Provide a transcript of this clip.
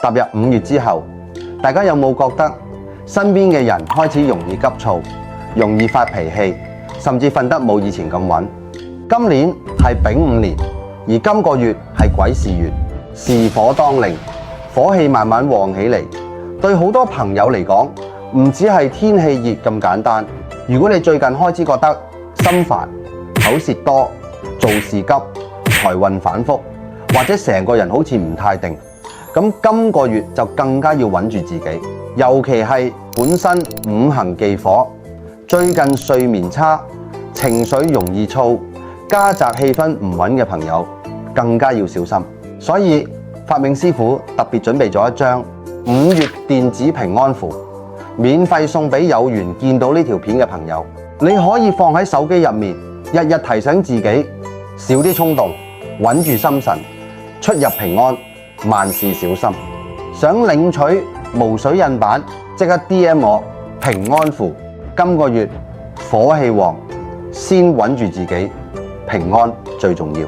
踏入5月之後，大家有冇覺得身邊嘅人開始容易急躁、容易發脾氣，甚至瞓得冇以前咁穩？今年係丙午年，而今個月係癸巳月，是火當令，火氣慢慢旺起嚟。對好多朋友嚟講，唔止係天氣熱咁簡單。如果你最近開始覺得心煩、口舌多、做事急、財運反覆，或者成個人好似唔太定，咁今個月就更加要穩住自己。尤其係本身五行忌火，最近睡眠差、情緒容易躁、家宅氣氛唔穩嘅朋友，更加要小心。所以發明師傅特別準備咗一張5月電子平安符，免費送俾有緣見到呢條片嘅朋友。你可以放喺手機入面，日日提醒自己少啲衝動，穩住心神，出入平安，萬事小心。想領取無水印版，即刻 DM 我平安符。今個月火氣旺，先穩住自己，平安最重要。